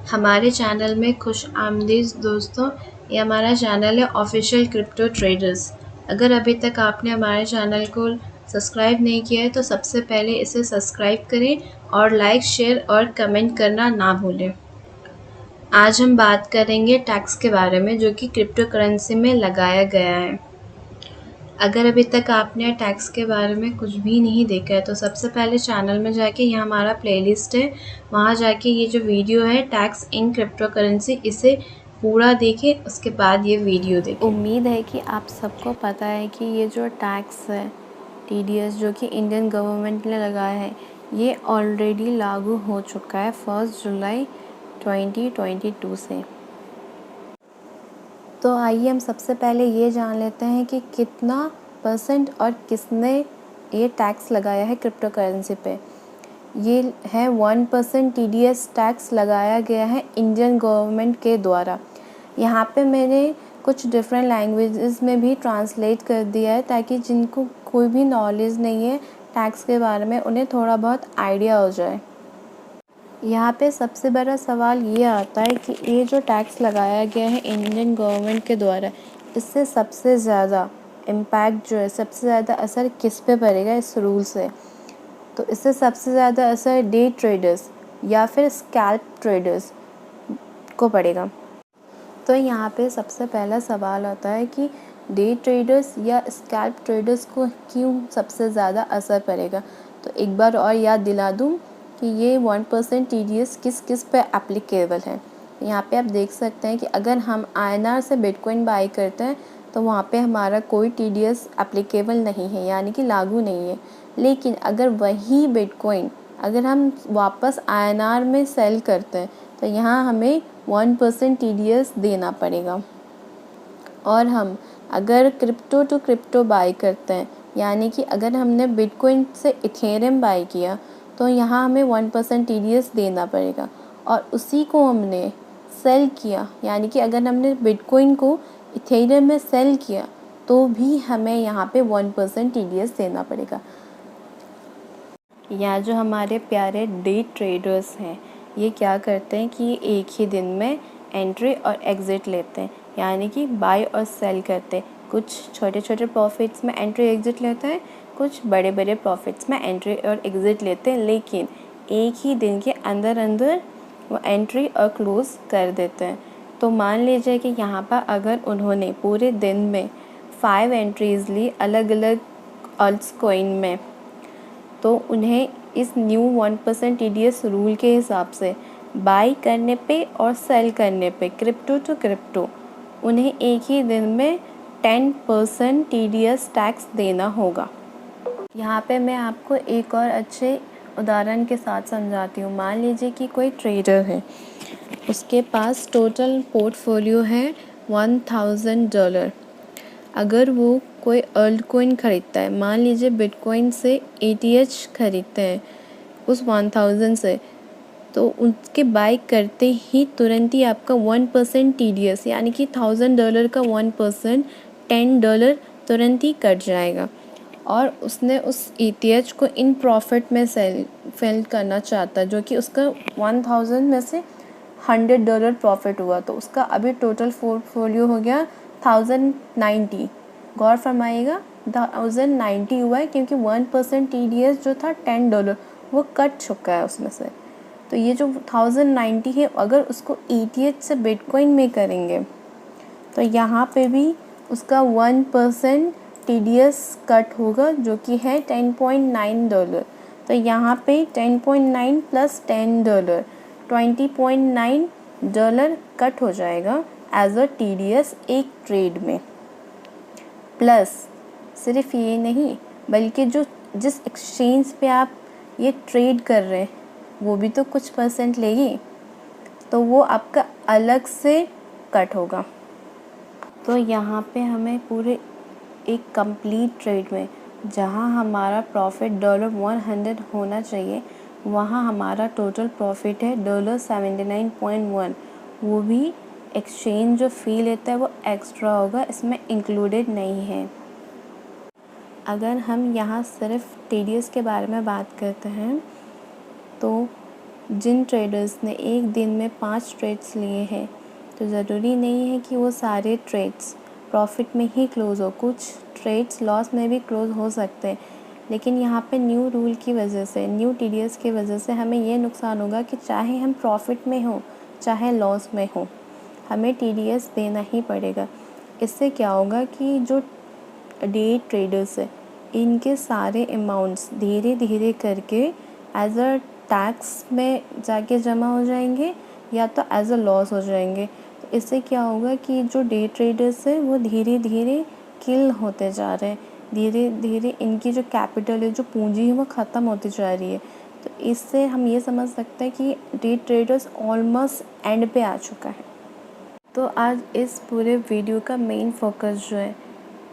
हमारे चैनल में खुश आमदीद दोस्तों। ये हमारा चैनल है ऑफिशियल क्रिप्टो ट्रेडर्स। अगर अभी तक आपने हमारे चैनल को सब्सक्राइब नहीं किया है तो सबसे पहले इसे सब्सक्राइब करें और लाइक, शेयर और कमेंट करना ना भूलें। आज हम बात करेंगे टैक्स के बारे में जो कि क्रिप्टो करेंसी में लगाया गया है। अगर अभी तक आपने टैक्स के बारे में कुछ भी नहीं देखा है तो सबसे पहले चैनल में जाके यहाँ हमारा प्लेलिस्ट है, वहाँ जाके ये जो वीडियो है टैक्स इन क्रिप्टो करेंसी, इसे पूरा देखें, उसके बाद ये वीडियो देखें। उम्मीद है कि आप सबको पता है कि ये जो टैक्स है TDS जो कि इंडियन गवर्नमेंट ने लगाया है, ये ऑलरेडी लागू हो चुका है 1 जुलाई 2022 से। तो आइए हम सबसे पहले ये जान लेते हैं कि कितना % और किसने ये टैक्स लगाया है क्रिप्टो करेंसी पे। ये है 1% TDS टैक्स लगाया गया है इंडियन गवर्नमेंट के द्वारा। यहाँ पे मैंने कुछ डिफरेंट लैंग्वेजेस में भी ट्रांसलेट कर दिया है ताकि जिनको कोई भी नॉलेज नहीं है टैक्स के बारे में उन्हें थोड़ा बहुत आइडिया हो जाए। यहाँ पे सबसे बड़ा सवाल ये आता है कि ये जो टैक्स लगाया गया है इंडियन गवर्नमेंट के द्वारा, इससे सबसे ज़्यादा इम्पैक्ट जो है, सबसे ज़्यादा असर किस पे पड़ेगा इस रूल से। तो इससे सबसे ज़्यादा असर डे ट्रेडर्स या फिर स्कैल्प ट्रेडर्स को पड़ेगा। तो यहाँ पे सबसे पहला सवाल आता है कि डे ट्रेडर्स या स्कैल्प ट्रेडर्स को क्यों सबसे ज़्यादा असर पड़ेगा। तो एक बार और याद दिला दूँ कि ये 1% TDS किस किस पे एप्लीकेबल है। यहाँ पे आप देख सकते हैं कि अगर हम INR से बिटकॉइन बाई करते हैं तो वहाँ पे हमारा कोई TDS एप्लीकेबल नहीं है, यानी कि लागू नहीं है। लेकिन अगर वही बिटकॉइन अगर हम वापस INR में सेल करते हैं तो यहाँ हमें 1% TDS देना पड़ेगा। और हम अगर क्रिप्टो टू क्रिप्टो बाई करते हैं, यानी कि अगर हमने बिटकॉइन से इथेरियम बाई किया तो यहाँ हमें 1% TDS देना पड़ेगा। और उसी को हमने सेल किया, यानी कि अगर हमने बिटकॉइन को इथेरियम में सेल किया तो भी हमें यहाँ पे 1% TDS देना पड़ेगा। या जो हमारे प्यारे डे ट्रेडर्स हैं, ये क्या करते हैं कि एक ही दिन में एंट्री और एग्ज़िट लेते हैं, यानी कि बाय और सेल करते हैं। कुछ छोटे छोटे प्रॉफिट्स में एंट्री एग्ज़िट लेते हैं, कुछ बड़े बड़े प्रॉफिट्स में एंट्री और एग्ज़िट लेते हैं, लेकिन एक ही दिन के अंदर अंदर वो एंट्री और क्लोज़ कर देते हैं। तो मान लीजिए कि यहाँ पर अगर उन्होंने पूरे दिन में 5 एंट्रीज़ ली अलग अलग अल्ट्स कॉइन में, तो उन्हें इस न्यू 1% TDS रूल के हिसाब से बाई करने पे और सेल करने पे क्रिप्टो टू क्रिप्टो उन्हें एक ही दिन में 10% TDS टैक्स देना होगा। यहाँ पे मैं आपको एक और अच्छे उदाहरण के साथ समझाती हूँ। मान लीजिए कि कोई ट्रेडर है, उसके पास टोटल पोर्टफोलियो है $1000। अगर वो कोई अर्ल्ड कॉइन ख़रीदता है, मान लीजिए बिटकॉइन से ATH खरीदते हैं उस 1000 से, तो उनके बाई करते ही तुरंत ही आपका 1% TDS, यानी कि $1000 का 1% $10 तुरंत ही कट जाएगा। और उसने उस ATH को इन प्रॉफिट में सेल करना चाहता है, जो कि उसका 1000 में से $100 प्रॉफिट हुआ, तो उसका अभी टोटल पोर्टफोलियो हो गया 1090। गौर फरमाइएगा 1090 हुआ है, क्योंकि 1% TDS जो था $10 वो कट चुका है उसमें से। तो ये जो 1090 है, अगर उसको ATH से बिटकॉइन में करेंगे तो यहाँ पे भी उसका 1% TDS कट होगा, जो कि है $10.9। तो यहाँ पे 10.9 प्लस $10 $20.9 कट हो जाएगा एज अ TDS एक ट्रेड में। प्लस सिर्फ ये नहीं, बल्कि जिस एक्सचेंज पे आप ये ट्रेड कर रहे हैं वो भी तो कुछ % लेगी, तो वो आपका अलग से कट होगा। तो यहाँ पे हमें पूरे एक कंप्लीट ट्रेड में जहाँ हमारा प्रॉफिट $100 होना चाहिए, वहाँ हमारा टोटल प्रॉफिट है $79.1। वो भी एक्सचेंज जो फ़ी लेता है वो एक्स्ट्रा होगा, इसमें इंक्लूडेड नहीं है। अगर हम यहाँ सिर्फ TDS के बारे में बात करते हैं तो जिन ट्रेडर्स ने एक दिन में 5 ट्रेड्स लिए हैं, तो ज़रूरी नहीं है कि वो सारे ट्रेड्स प्रॉफिट में ही क्लोज़ हो, कुछ ट्रेड्स लॉस में भी क्लोज़ हो सकते हैं। लेकिन यहाँ पे न्यू रूल की वजह से, न्यू टीडीएस की वजह से हमें ये नुकसान होगा कि चाहे हम प्रॉफिट में हो चाहे लॉस में हो, हमें टीडीएस देना ही पड़ेगा। इससे क्या होगा कि जो डे ट्रेडर्स है, इनके सारे अमाउंट्स धीरे धीरे करके एज अ टैक्स में जाके जमा हो जाएंगे या तो एज अ लॉस हो जाएंगे। तो इससे क्या होगा कि जो डे ट्रेडर्स है वो धीरे धीरे किल होते जा रहे हैं, धीरे धीरे इनकी जो कैपिटल है, जो पूंजी है, वो ख़त्म होती जा रही है। तो इससे हम ये समझ सकते हैं कि डे ट्रेडर्स ऑलमोस्ट एंड पे आ चुका है। तो आज इस पूरे वीडियो का मेन फोकस जो है,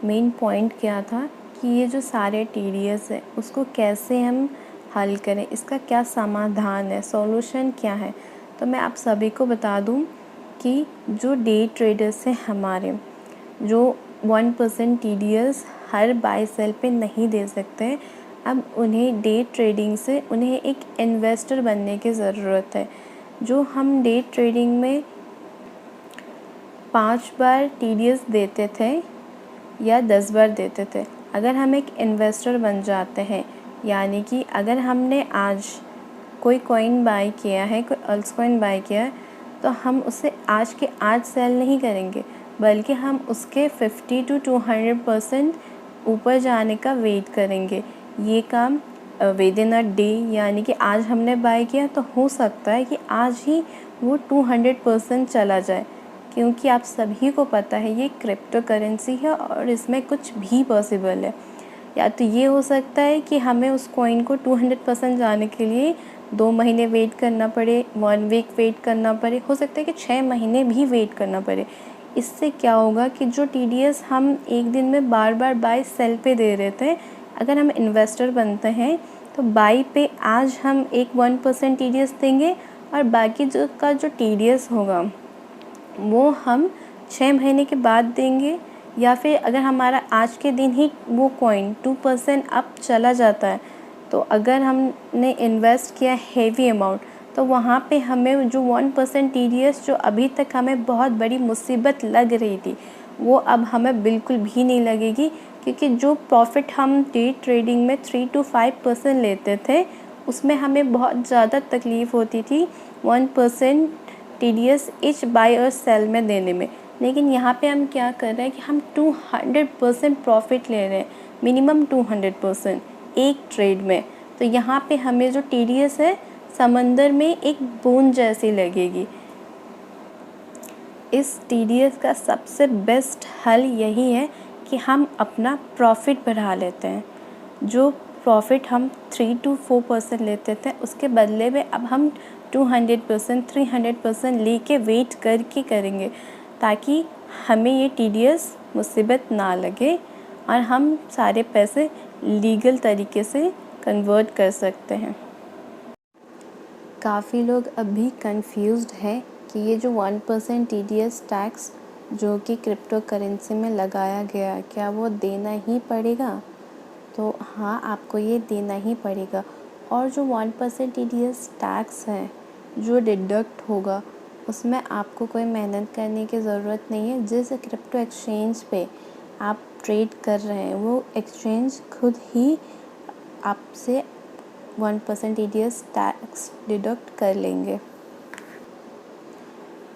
मेन पॉइंट क्या था कि ये जो सारे टीडीएस है उसको कैसे हम हल करें, इसका क्या समाधान है, सॉल्यूशन क्या है। तो मैं आप सभी को बता दूं कि जो डे ट्रेडर्स हैं हमारे, जो 1% टीडीएस हर बाय सेल पे नहीं दे सकते, अब उन्हें डे ट्रेडिंग से उन्हें एक इन्वेस्टर बनने की ज़रूरत है। जो हम डे ट्रेडिंग में 5 बार टीडीएस देते थे या 10 बार देते थे, अगर हम एक इन्वेस्टर बन जाते हैं, यानी कि अगर हमने आज कोई कॉइन बाय किया है, कोई अल्स कॉइन बाय किया है, तो हम उसे आज के आज सेल नहीं करेंगे, बल्कि हम उसके 50 to 200% ऊपर जाने का वेट करेंगे। ये काम विद इन अ डे, यानी कि आज हमने बाय किया तो हो सकता है कि आज ही वो 200% चला जाए, क्योंकि आप सभी को पता है ये क्रिप्टो करेंसी है और इसमें कुछ भी पॉसिबल है। या तो ये हो सकता है कि हमें उस कॉइन को 200% जाने के लिए 2 महीने वेट करना पड़े, 1 वीक वेट करना पड़े, हो सकता है कि 6 महीने भी वेट करना पड़े। इससे क्या होगा कि जो टीडीएस हम एक दिन में बार बार बाय सेल पे दे रहे थे, अगर हम इन्वेस्टर बनते हैं तो बाई पे आज हम एक 1% टीडीएस देंगे और बाकी जो टीडीएस होगा वो हम 6 महीने के बाद देंगे। या फिर अगर हमारा आज के दिन ही वो कॉइन 2% अप चला जाता है, तो अगर हमने इन्वेस्ट किया हेवी अमाउंट, तो वहाँ पे हमें जो 1% टीडीएस जो अभी तक हमें बहुत बड़ी मुसीबत लग रही थी, वो अब हमें बिल्कुल भी नहीं लगेगी, क्योंकि जो प्रॉफिट हम डे ट्रेडिंग में 3 to 5% लेते थे, उसमें हमें बहुत ज़्यादा तकलीफ़ होती थी 1% टीडीएस ईच बाय और सेल में देने में। लेकिन यहाँ पे हम क्या कर रहे हैं कि हम 200% प्रॉफिट ले रहे हैं, मिनिमम 200% एक ट्रेड में। तो यहाँ पे हमें जो टीडीएस है समंदर में एक बूंद जैसी लगेगी। इस टीडीएस का सबसे बेस्ट हल यही है कि हम अपना प्रॉफिट बढ़ा लेते हैं। जो प्रॉफिट हम 3 to 4% लेते थे, उसके बदले में अब हम 200% 300% लेके वेट करके करेंगे, ताकि हमें ये टीडीएस मुसीबत ना लगे और हम सारे पैसे लीगल तरीके से कन्वर्ट कर सकते हैं। काफ़ी लोग अभी कंफ्यूज्ड हैं कि ये जो 1% टीडीएस टैक्स जो कि क्रिप्टो करेंसी में लगाया गया, क्या वो देना ही पड़ेगा? तो हाँ, आपको ये देना ही पड़ेगा। और जो 1% टीडीएस टैक्स है जो डिडक्ट होगा, उसमें आपको कोई मेहनत करने की ज़रूरत नहीं है। जिस क्रिप्टो एक्सचेंज पे आप ट्रेड कर रहे हैं, वो एक्सचेंज खुद ही आपसे 1% टीडीएस टैक्स डिडक्ट कर लेंगे।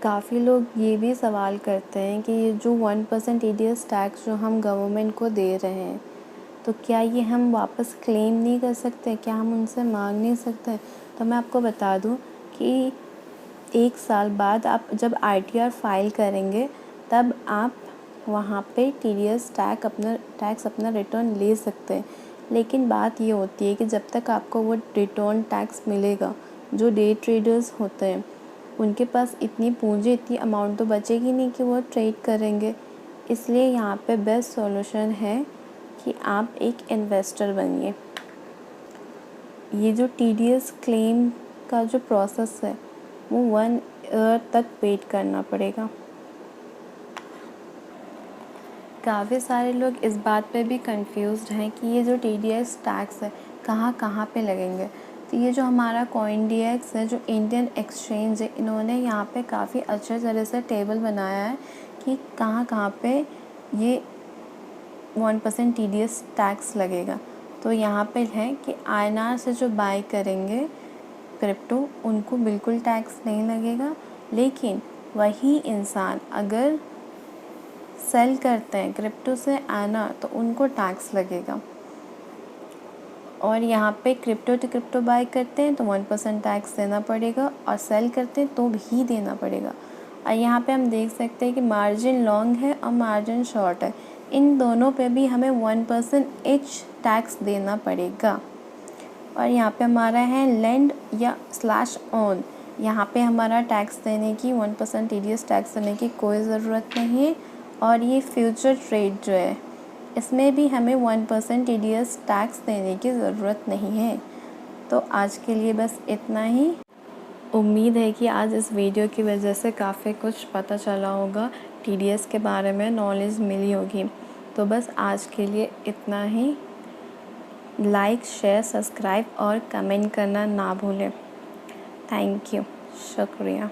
काफ़ी लोग ये भी सवाल करते हैं कि ये जो 1% टीडीएस टैक्स जो हम गवर्नमेंट को दे रहे हैं, तो क्या ये हम वापस क्लेम नहीं कर सकते, क्या हम उनसे मांग नहीं सकते? तो मैं आपको बता दूं कि 1 साल बाद आप जब आईटीआर फाइल करेंगे, तब आप वहाँ पे टीडीएस टैक्स अपना रिटर्न ले सकते हैं। लेकिन बात ये होती है कि जब तक आपको वो रिटर्न टैक्स मिलेगा, जो डे ट्रेडर्स होते हैं उनके पास इतनी पूंजी, इतनी अमाउंट तो बचेगी नहीं कि वो ट्रेड करेंगे। इसलिए यहाँ पे बेस्ट सॉल्यूशन है कि आप एक इन्वेस्टर बनिए। ये जो टीडीएस क्लेम का जो प्रोसेस है, वो 1 ईयर तक वेट करना पड़ेगा। काफ़ी सारे लोग इस बात पे भी कंफ्यूज्ड हैं कि ये जो टीडीएस टैक्स है कहाँ कहाँ पे लगेंगे। तो ये जो हमारा CoinDex है, जो इंडियन एक्सचेंज है, इन्होंने यहाँ पे काफ़ी अच्छे तरह से टेबल बनाया है कि कहाँ कहाँ पे ये 1% TDS टैक्स लगेगा। तो यहाँ पे है कि INR से जो बाय करेंगे क्रिप्टो, उनको बिल्कुल टैक्स नहीं लगेगा, लेकिन वही इंसान अगर सेल करते हैं क्रिप्टो से INR तो उनको टैक्स लगेगा। और यहाँ पे क्रिप्टो टू क्रिप्टो बाय करते हैं तो 1% टैक्स देना पड़ेगा, और सेल करते हैं तो भी देना पड़ेगा। और यहाँ पे हम देख सकते हैं कि मार्जिन लॉन्ग है और मार्जिन शॉर्ट है, इन दोनों पे भी हमें 1% ईच टैक्स देना पड़ेगा। और यहाँ पे हमारा है लेंड या /ऑन, यहाँ पे हमारा टैक्स देने की 1% TDS टैक्स देने की कोई ज़रूरत नहीं है। और ये फ्यूचर ट्रेड जो है, इसमें भी हमें 1% TDS टैक्स देने की ज़रूरत नहीं है। तो आज के लिए बस इतना ही। उम्मीद है कि आज इस वीडियो की वजह से काफ़ी कुछ पता चला होगा, TDS के बारे में नॉलेज मिली होगी। तो बस आज के लिए इतना ही। लाइक, शेयर, सब्सक्राइब और कमेंट करना ना भूलें। थैंक यू, शुक्रिया।